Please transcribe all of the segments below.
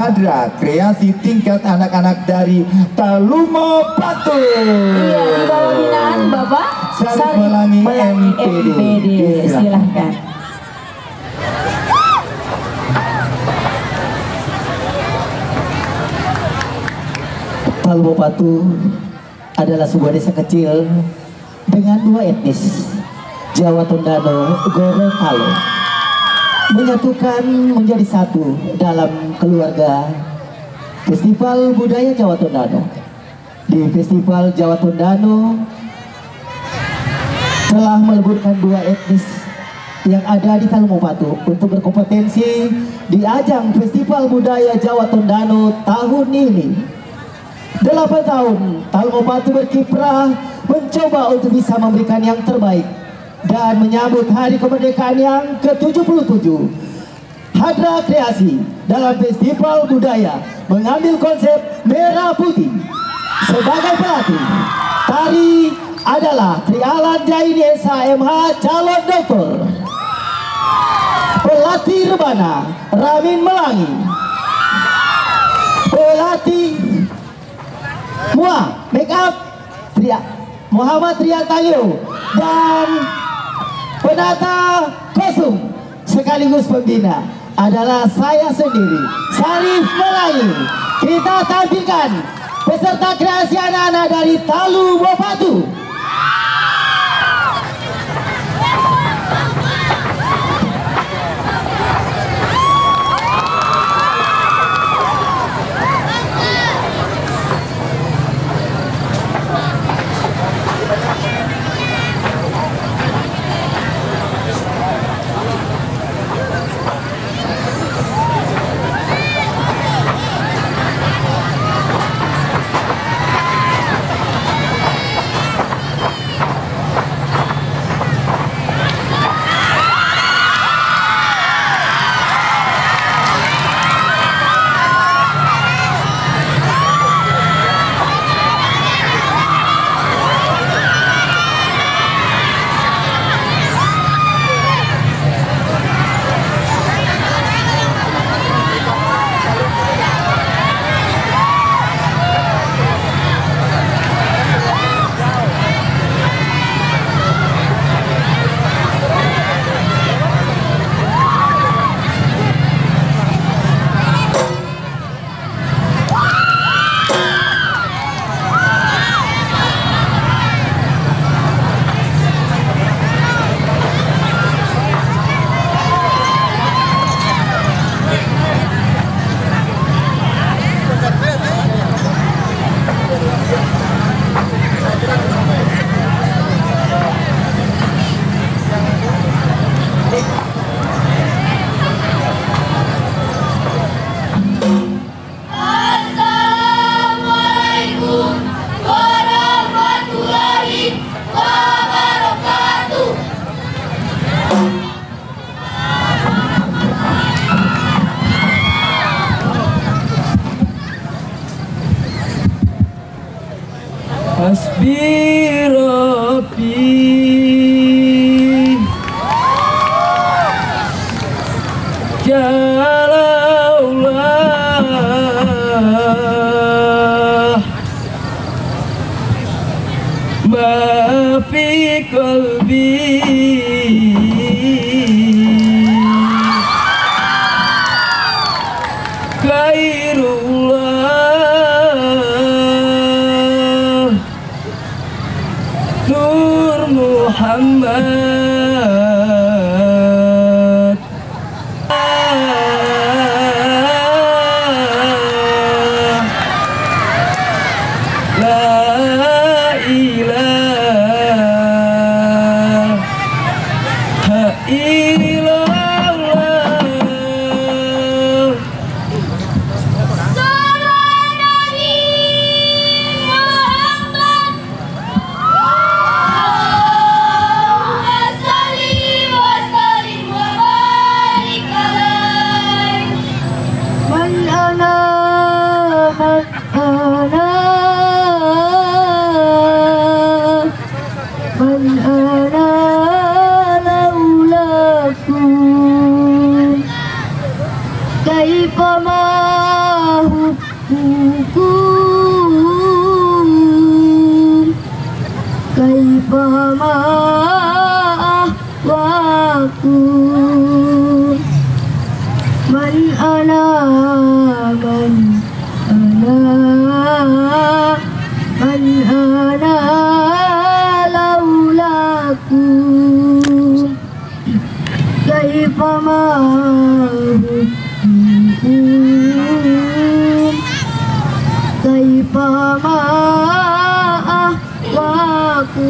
Hadra kreasi tingkat anak-anak dari Talumo Batu. Iya, di bawah binaan Bapak Salib Melangi MPD. Silahkan. Talumo Batu adalah sebuah desa kecil dengan dua etnis, Jawa Tondano, Gorontalo, menyatukan menjadi satu dalam keluarga Festival Budaya Jawa Tondano. Di Festival Jawa Tondano telah meleburkan dua etnis yang ada di Talumo Batu untuk berkompetensi di ajang Festival Budaya Jawa Tondano tahun ini. 8 tahun Talumo Batu berkiprah mencoba untuk bisa memberikan yang terbaik dan menyambut hari kemerdekaan yang ke-77. Hadra Kreasi dalam Festival Budaya mengambil konsep merah putih. Sebagai pelatih tari adalah Trialan Jaini SHMH calon doktor. Pelatih rebana Ramin Melangi. Pelatih Mua make up Muhammad Rian Tangyo, dan penata kostum sekaligus pembina adalah saya sendiri, Sarif Melangi. Kita tampilkan peserta kreasi anak-anak dari Talumo Batu. Hasbi Rabbi Jalaullah ma fi qalbi Khairullah Nur Muhammad La ilaha illallah. كيفما laku. Man ana laulaku. Kaifa ma kaifa ma ahwaku.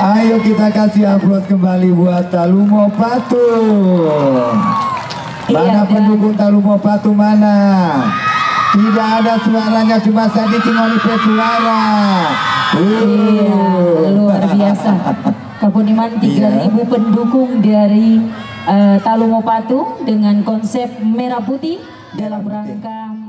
Ayo kita kasih upload kembali buat Talumo Patung. Mana pendukung Talumo Patung mana? Tidak ada suaranya, cuma Sadi Cingoli suara. Iya, luar biasa. Kapuniman 3.000 pendukung dari Talumo Patung dengan konsep merah putih dalam rangka